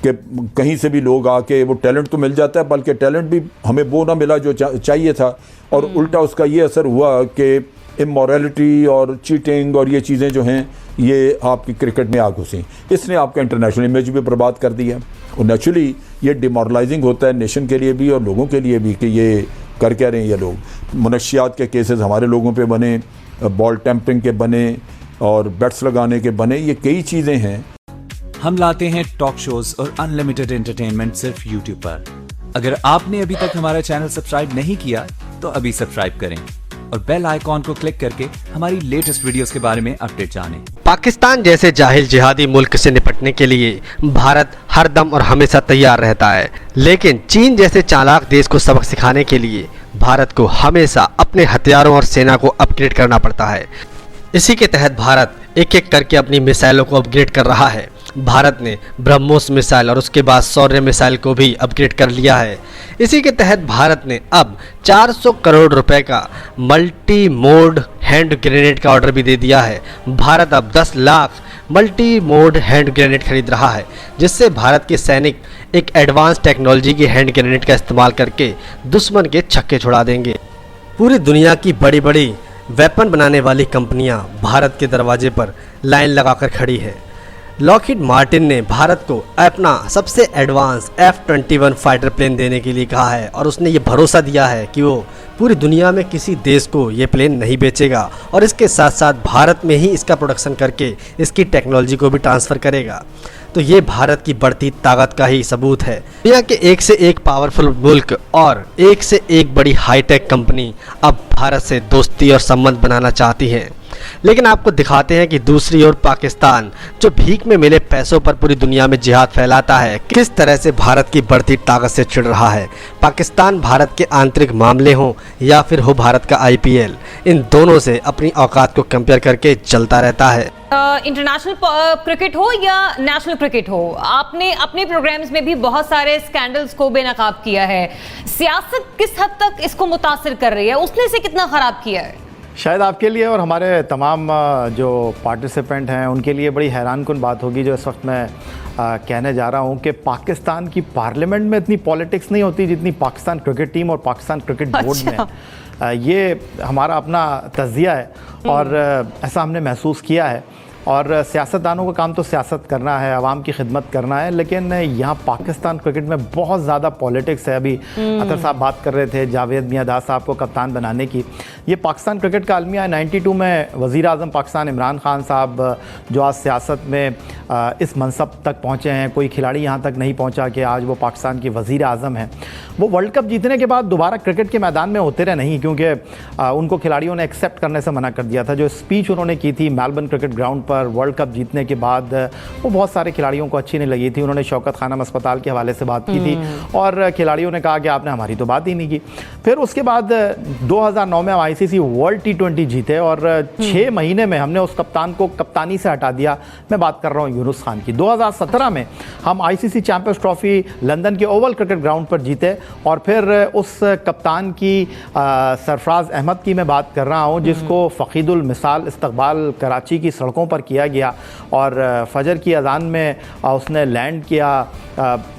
कि कहीं से भी लोग आके वो टैलेंट तो मिल जाता है, बल्कि टैलेंट भी हमें वो ना मिला जो चाहिए था, और उल्टा उसका ये असर हुआ कि इमोरलिटी और चीटिंग और ये चीज़ें जो हैं ये आपकी क्रिकेट में आ घुसी। इसने आपका इंटरनेशनल इमेज भी बर्बाद कर दिया, और नेचुरली ये डिमोरलाइजिंग होता है नेशन के लिए भी और लोगों के लिए भी कि ये कर क्या रहे हैं ये लोग। मुनशियात के केसेस हमारे लोगों पे बने, बॉल टेम्परिंग के बने और बैट्स लगाने के बने, ये कई चीज़ें हैं। हम लाते हैं टॉक शोज और अनलिमिटेड एंटरटेनमेंट सिर्फ यूट्यूब पर। अगर आपने अभी तक हमारा चैनल सब्सक्राइब नहीं किया तो अभी सब्सक्राइब करें और बेल आइकॉन को क्लिक करके हमारी लेटेस्ट वीडियोस के बारे में अपडेट जानें। पाकिस्तान जैसे जाहिल जिहादी मुल्क से निपटने के लिए भारत हर दम और हमेशा तैयार रहता है, लेकिन चीन जैसे चालाक देश को सबक सिखाने के लिए भारत को हमेशा अपने हथियारों और सेना को अपग्रेड करना पड़ता है। इसी के तहत भारत एक एक करके अपनी मिसाइलों को अपग्रेड कर रहा है। भारत ने ब्रह्मोस मिसाइल और उसके बाद शौर्य मिसाइल को भी अपग्रेड कर लिया है। इसी के तहत भारत ने अब 400 करोड़ रुपए का मल्टी मोड हैंड ग्रेनेड का ऑर्डर भी दे दिया है। भारत अब 10 lakh multi mode hand grenade खरीद रहा है, जिससे भारत के सैनिक एक एडवांस टेक्नोलॉजी की हैंड ग्रेनेड का इस्तेमाल करके दुश्मन के छक्के छुड़ा देंगे। पूरी दुनिया की बड़ी बड़ी वेपन बनाने वाली कंपनियां भारत के दरवाजे पर लाइन लगाकर खड़ी है। लॉकहीड मार्टिन ने भारत को अपना सबसे एडवांस F-21 फाइटर प्लेन देने के लिए कहा है, और उसने ये भरोसा दिया है कि वो पूरी दुनिया में किसी देश को ये प्लेन नहीं बेचेगा, और इसके साथ साथ भारत में ही इसका प्रोडक्शन करके इसकी टेक्नोलॉजी को भी ट्रांसफ़र करेगा। तो ये भारत की बढ़ती ताकत का ही सबूत है। दुनिया के एक से एक पावरफुल मुल्क और एक से एक बड़ी हाईटेक कंपनी अब भारत से दोस्ती और संबंध बनाना चाहती है। लेकिन आपको दिखाते हैं कि दूसरी ओर पाकिस्तान, जो भीख में मिले पैसों पर पूरी दुनिया में जिहाद फैलाता है, किस तरह से भारत की बढ़ती ताकत से चिढ़ रहा है। पाकिस्तान भारत के आंतरिक मामले हों या फिर हो भारत का IPL, इन दोनों से अपनी औकात को कंपेयर करके चलता रहता है। इंटरनेशनल क्रिकेट हो या नेशनल क्रिकेट हो, आपने अपने प्रोग्राम्स में भी बहुत सारे स्कैंडल्स को बेनकाब किया है। सियासत किस हद तक इसको मुतासिर कर रही है, उसने इसे कितना ख़राब किया है? शायद आपके लिए और हमारे तमाम जो पार्टिसिपेंट हैं उनके लिए बड़ी हैरानकुन बात होगी जो इस वक्त मैं कहने जा रहा हूं कि पाकिस्तान की पार्लियामेंट में इतनी पॉलिटिक्स नहीं होती जितनी पाकिस्तान क्रिकेट टीम और पाकिस्तान क्रिकेट बोर्ड में। ये हमारा अपना तज़िया है और ऐसा हमने महसूस किया है। और सियासतदानों का काम तो सियासत करना है, आवाम की खिदमत करना है, लेकिन यहाँ पाकिस्तान क्रिकेट में बहुत ज़्यादा पॉलिटिक्स है। अभी अतर साहब बात कर रहे थे जावेद मियाँदाद साहब को कप्तान बनाने की। ये पाकिस्तान क्रिकेट का अलमिया है। 92 में वज़ीर आज़म पाकिस्तान इमरान खान साहब जो आज सियासत में इस मनसब तक पहुँचे हैं, कोई खिलाड़ी यहाँ तक नहीं पहुँचा कि आज वो पाकिस्तान के वज़ीर आज़म हैं। वो वर्ल्ड कप जीतने के बाद दोबारा क्रिकेट के मैदान में उतरे नहीं, क्योंकि उनको खिलाड़ियों ने एक्सेप्ट करने से मना कर दिया था। जो स्पीच उन्होंने की थी मेलबर्न क्रिकेट ग्राउंड पर वर्ल्ड कप जीतने के बाद, वो बहुत सारे खिलाड़ियों को अच्छी नहीं लगी थी। उन्होंने शौकत खानम अस्पताल के हवाले से बात की थी और खिलाड़ियों ने कहा कि आपने हमारी तो बात ही नहीं की। फिर उसके बाद 2009 में हम ICC वर्ल्ड T20 जीते और 6 महीने में हमने उस कप्तान को कप्तानी से हटा दिया। मैं बात कर रहा हूँ यूनुस खान की। 2017 में हम ICC चैंपियंस ट्रॉफी लंदन के ओवल क्रिकेट ग्राउंड पर जीते और फिर उस कप्तान की सरफराज अहमद की मैं बात कर रहा हूँ, जिसको फ़कीदुल मिसाल इस्तकबाल कराची की सड़कों पर किया गया और फजर की अजान में उसने लैंड किया,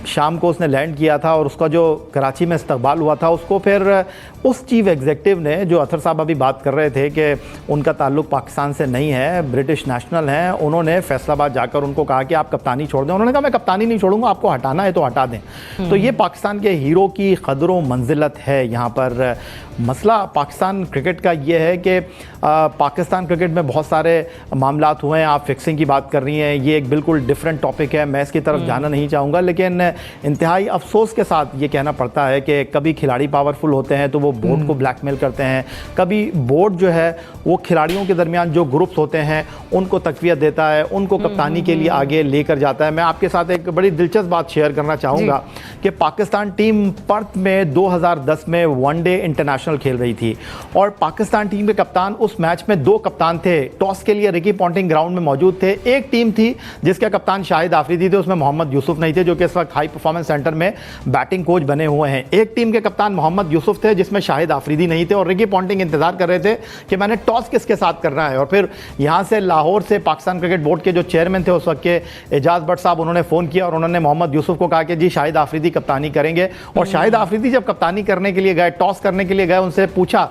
शाम को उसने लैंड किया था और उसका जो कराची में इस्तकबाल हुआ था, उसको फिर उस चीफ एग्जीक्यूटिव ने, जो अतर साहब अभी बात कर रहे थे कि उनका ताल्लुक़ पाकिस्तान से नहीं है, ब्रिटिश नेशनल हैं, उन्होंने फैसलाबाद जाकर उनको कहा कि आप कप्तानी छोड़ दें। उन्होंने कहा मैं कप्तानी नहीं छोड़ूंगा, आपको हटाना है तो हटा दें। तो ये पाकिस्तान के हीरो की क़द्र मंजिलत है। यहाँ पर मसला पाकिस्तान क्रिकेट का ये है कि पाकिस्तान क्रिकेट में बहुत सारे मामलात हुए हैं। आप फिक्सिंग की बात कर रही हैं, ये एक बिल्कुल डिफरेंट टॉपिक है, मैं इसकी तरफ जाना नहीं चाहूँगा, लेकिन इंतहाई अफसोस के साथ ये कहना पड़ता है कि कभी खिलाड़ी पावरफुल होते हैं तो वो बोर्ड को ब्लैकमेल करते हैं, कभी बोर्ड जो है वो खिलाड़ियों के दरमियान जो ग्रुप्स होते हैं उनको तक़वियत देता है, उनको कप्तानी के लिए आगे लेकर जाता है। मैं आपके साथ एक बड़ी दिलचस्प बात शेयर करना चाहूँगा कि पाकिस्तान टीम पर्थ में 2010 में वनडे इंटरनेशनल खेल रही थी और पाकिस्तान टीम के कप्तान, उस मैच में 2 कप्तान थे। टॉस के लिए रिकी पॉन्टिंग ग्राउंड में मौजूद थे। एक टीम थी जिसके कप्तान शाहिद आफरीदी थे, उसमें मोहम्मद यूसुफ नहीं थे, जो कि इस वक्त हाई परफॉर्मेंस सेंटर में बैटिंग कोच बने हुए हैं। एक टीम के कप्तान मोहम्मद यूसुफ थे जिसमें शाहिद आफरीदी नहीं थे, और रिकी पॉन्टिंग इंतजार कर रहे थे कि मैंने टॉस किसके साथ करना है। और फिर यहाँ से लाहौर से पाकिस्तान क्रिकेट बोर्ड के जो चेयरमैन थे उस वक्त के एजाज भट्ट साहब, उन्होंने फ़ोन किया और उन्होंने मोहम्मद यूसुफ को कहा कि जी शाहिद आफरीदी कप्तानी करेंगे। और शाहिद आफरीदी जब कप्तानी करने के लिए गए, टॉस करने के लिए गए, उनसे पूछा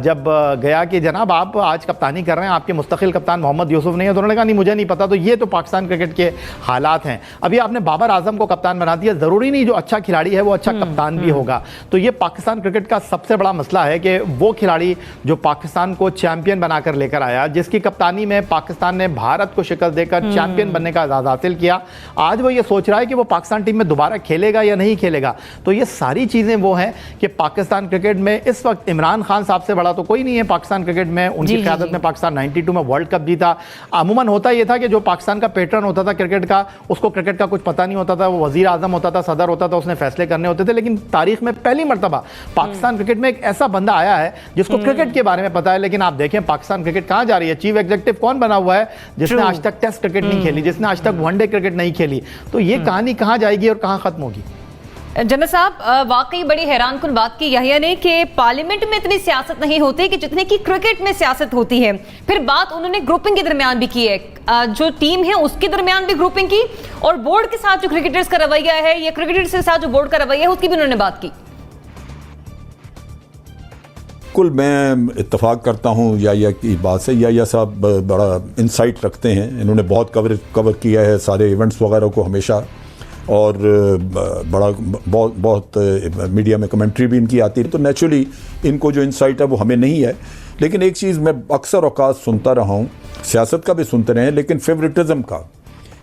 जब गया कि जनाब आप आज कप्तानी कर रहे हैं, आपके मुस्तकिल कप्तान मोहम्मद यूसुफ नहीं है, तो उन्होंने कहा नहीं मुझे नहीं पता। तो ये तो पाकिस्तान क्रिकेट के हालात हैं। अभी आपने बाबर आजम को कप्तान बना दिया, ज़रूरी नहीं जो अच्छा खिलाड़ी है वो अच्छा कप्तान भी होगा। तो ये पाकिस्तान क्रिकेट का सबसे बड़ा मसला है कि वो खिलाड़ी जो पाकिस्तान को चैंपियन बनाकर लेकर आया, जिसकी कप्तानी में पाकिस्तान ने भारत को शिकस्त देकर चैंपियन बनने का एजाज़ हासिल किया, आज वो ये सोच रहा है कि वो पाकिस्तान टीम में दोबारा खेलेगा या नहीं खेलेगा। तो ये सारी चीज़ें वो हैं कि पाकिस्तान क्रिकेट में इस वक्त इमरान खान साहब से बड़ा तो कोई नहीं है पाकिस्तान क्रिकेट में। उनकी क़यादत में पाकिस्तान 92 में वर्ल्ड कप जीता। अमूमन होता यह था कि जो पाकिस्तान का पैटर्न होता था क्रिकेट का, उसको क्रिकेट का कुछ पता नहीं होता था, वो वज़ीर आज़म होता था, सदर होता था, उसने फैसले करने होते थे। लेकिन तारीख में पहली मरतबा पाकिस्तान क्रिकेट में एक ऐसा बंदा आया है जिसको क्रिकेट के बारे में पता है। लेकिन आप देखें पाकिस्तान क्रिकेट कहाँ जा रही है। चीफ एग्जीक्यूटिव कौन बना हुआ है जिसने आज तक टेस्ट क्रिकेट नहीं खेली, जिसने आज तक वनडे क्रिकेट नहीं खेली। तो ये कहानी कहाँ जाएगी और कहाँ खत्म होगी। जनरल साहब, वाकई बड़ी हैरानकुन बात की यहिया ने कि पार्लियामेंट में इतनी सियासत नहीं होती कि जितने की क्रिकेट में सियासत होती है। फिर बात उन्होंने ग्रुपिंग के दरमियान भी की है, जो टीम है उसके दरमियान भी ग्रुपिंग की, और बोर्ड के साथ जो क्रिकेटर्स का रवैया है या क्रिकेटर्स के साथ जो बोर्ड का रवैया है उसकी भी उन्होंने बात की। कुल मैं इत्तफाक करता हूँ या की बात से। या साहब बड़ा इंसाइट रखते हैं, इन्होंने बहुत कवर किया है सारे इवेंट्स वगैरह को हमेशा, और बहुत मीडिया में कमेंट्री भी इनकी आती है। तो नेचुरली इनको जो इंसाइट है वो हमें नहीं है। लेकिन एक चीज़ मैं अक्सर औकात सुनता रहा हूँ, सियासत का भी सुनते रहे हैं, लेकिन फेवरेटिज्म का,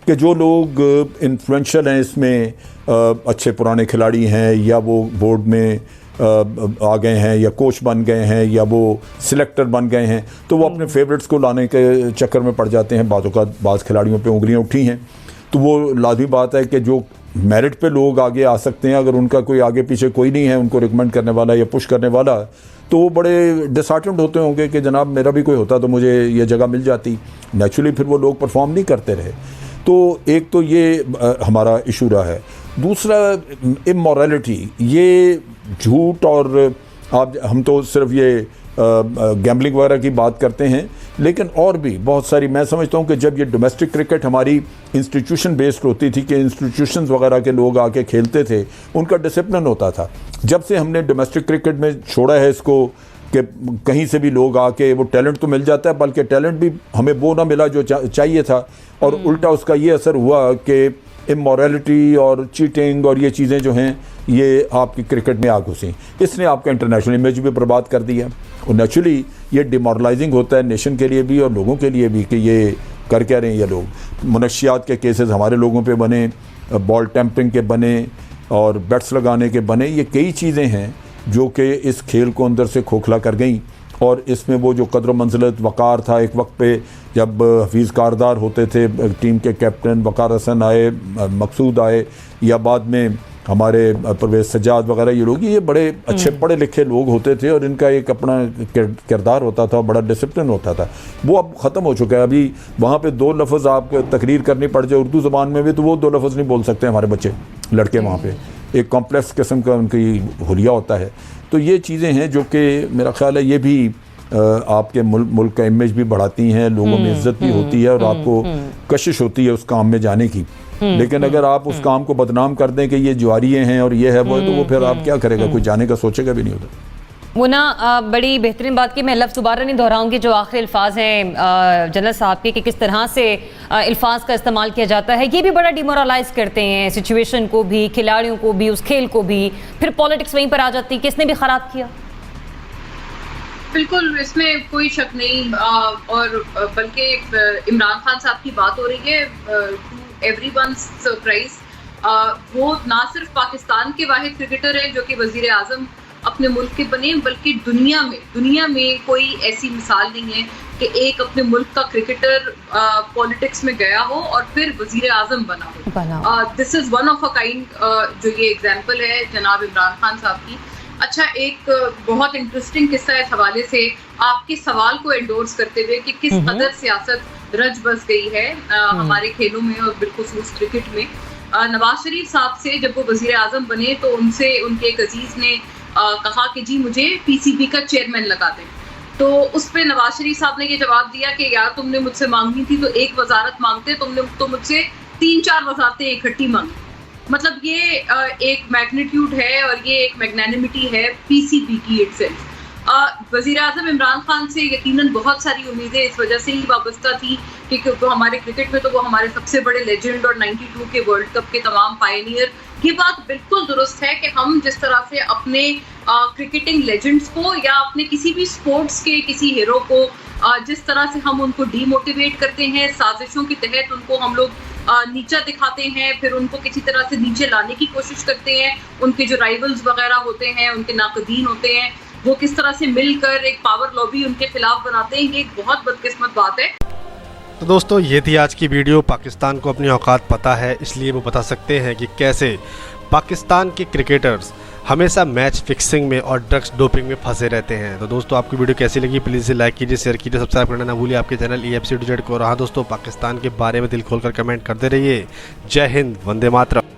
कि जो लोग इन्फ्लुएंशियल हैं इसमें, अच्छे पुराने खिलाड़ी हैं या वो बोर्ड में आ गए हैं या कोच बन गए हैं या वो सिलेक्टर बन गए हैं, तो वो अपने फेवरेट्स को लाने के चक्कर में पड़ जाते हैं। बाज़ खिलाड़ियों पे उंगलियां उठी हैं, तो वो लाज़मी बात है कि जो मेरिट पे लोग आगे आ सकते हैं, अगर उनका कोई आगे पीछे कोई नहीं है उनको रिकमेंड करने वाला या पुश करने वाला, तो वो बड़े डिसहार्टेंड होते होंगे कि जनाब मेरा भी कोई होता तो मुझे ये जगह मिल जाती। नेचुरली फिर वो लोग परफॉर्म नहीं करते रहे। तो एक तो ये हमारा इशू रहा है। दूसरा इमोरलिटी, ये झूठ, और हम तो सिर्फ ये गैम्बलिंग वगैरह की बात करते हैं, लेकिन और भी बहुत सारी, मैं समझता हूँ कि जब ये डोमेस्टिक क्रिकेट हमारी इंस्टीट्यूशन बेस्ड होती थी कि इंस्टीट्यूशंस वगैरह के लोग आके खेलते थे, उनका डिसिप्लिन होता था। जब से हमने डोमेस्टिक क्रिकेट में छोड़ा है इसको कि कहीं से भी लोग आके, वो टैलेंट तो मिल जाता है, बल्कि टैलेंट भी हमें वो ना मिला जो चाहिए था, और उल्टा उसका ये असर हुआ कि इमोरलिटी और चीटिंग और ये चीज़ें जो हैं ये आपकी क्रिकेट में आ घुसी। इसने आपका इंटरनेशनल इमेज भी बर्बाद कर दिया, और नेचुरली ये डिमोरलाइजिंग होता है नेशन के लिए भी और लोगों के लिए भी कि ये कर क्या रहे हैं ये लोग। मुनशियात के केसेस हमारे लोगों पे बने, बॉल टेम्परिंग के बने और बैट्स लगाने के बने। ये कई चीज़ें हैं जो कि इस खेल को अंदर से खोखला कर गई, और इसमें वो जो कदर मंजिलत वक़ार था एक वक्त पे, जब हफीज़ कारदार होते थे टीम के कैप्टन, वक़ार हसन आए, मकसूद आए, या बाद में हमारे परवेज़ सज्जाद वगैरह, ये लोग ये बड़े अच्छे पढ़े लिखे लोग होते थे और इनका एक अपना किरदार होता था, बड़ा डिसिप्लिन होता था। वो अब ख़त्म हो चुका है। अभी वहाँ पे 2 लफ्ज़ आप तकरीर करनी पड़ जाए उर्दू ज़बान में भी, तो वो 2 लफ्ज़ नहीं बोल सकते हमारे बच्चे लड़के। वहाँ पे एक कॉम्प्लेक्स किस्म का उनकी हुलिया होता है। तो ये चीज़ें हैं जो कि मेरा ख्याल है ये भी आपके मुल्क का इमेज भी बढ़ाती हैं, लोगों में इज्जत भी होती है और आपको कशिश होती है उस काम में जाने की। लेकिन अगर आप उस काम को बदनाम कर दें कि ये जुआरिये हैं और ये है वो, तो वो फिर आप क्या करेगा, कोई जाने का सोचेगा भी नहीं होता। वो ना बड़ी बेहतरीन बात की, मैं लफ्ज़ दोबारा नहीं दोहराऊंगी, जो आखिरी अल्फाज हैं जनरल साहब के कि किस तरह से अल्फाज का इस्तेमाल किया जाता है, ये भी बड़ा डिमोरलाइज करते हैं सिचुएशन को भी, खिलाड़ियों को भी, उस खेल को भी। फिर पॉलिटिक्स वहीं पर आ जाती है कि इसने भी ख़राब किया। बिल्कुल, इसमें कोई शक नहीं। और बल्कि इमरान खान साहब की बात हो रही है, टू एवरीवन्स सरप्राइज, वो ना सिर्फ पाकिस्तान के वाहिद क्रिकेटर हैं जो कि वजीर आज़म अपने मुल्क के बने, बल्कि दुनिया में कोई ऐसी मिसाल नहीं है कि एक अपने मुल्क का क्रिकेटर पॉलिटिक्स में गया हो और फिर वजीर आज़म बना हो। This is one of a kind, जो ये एग्जाम्पल है जनाब इमरान खान साहब की। अच्छा, एक बहुत इंटरेस्टिंग किस्सा इस हवाले से आपके सवाल को एंडोर्स करते हुए कि किस कदर सियासत रच बस गई है हमारे खेलों में और बिलखुसूस क्रिकेट में। नवाज शरीफ साहब से जब वो वजीर आजम बने तो उनसे उनके एक अजीज ने कहा कि जी मुझे पीसीबी का चेयरमैन लगा दें। तो उस पे नवाज शरीफ साहब ने ये जवाब दिया कि यार तुमने मुझसे मांगनी थी तो एक वजारत मांगते, तुमने तो मुझसे 3-4 वजारतें इकट्ठी मांगी। मतलब ये एक मैग्नीट्यूड है और ये एक मैग्नानिमिटी है पीसीबी की इटसेल्फ। वजीर आजम इमरान खान से यकीनन बहुत सारी उम्मीदें इस वजह से ही वाबस्ता थी कि वो हमारे क्रिकेट में तो वो हमारे सबसे बड़े लेजेंड और 92 के वर्ल्ड कप के तमाम पायनियर। ये बात बिल्कुल दुरुस्त है कि हम जिस तरह से अपने क्रिकेटिंग लेजेंड्स को या अपने किसी भी स्पोर्ट्स के किसी हीरो को जिस तरह से हम उनको डीमोटिवेट करते हैं, साजिशों के तहत उनको हम लोग नीचा दिखाते हैं, फिर उनको किसी तरह से नीचे लाने की कोशिश करते हैं। उनके जो राइवल्स वगैरह होते हैं, उनके नाकदीन होते हैं, वो किस तरह से मिलकर एक पावर लॉबी उनके खिलाफ बनाते हैं, ये एक बहुत बदकिस्मत बात है। तो दोस्तों ये थी आज की वीडियो। पाकिस्तान को अपनी औकात पता है, इसलिए वो बता सकते हैं कि कैसे पाकिस्तान के क्रिकेटर्स हमेशा मैच फिक्सिंग में और ड्रग्स डोपिंग में फंसे रहते हैं। तो दोस्तों आपकी वीडियो कैसी लगी प्लीज़ इसे लाइक कीजिए, शेयर कीजिए, सब्सक्राइब करना ना भूलिए आपके चैनल EFC टू जेड को। रहा दोस्तों पाकिस्तान के बारे में दिल खोलकर कमेंट करते रहिए। जय हिंद, वंदे मातरम।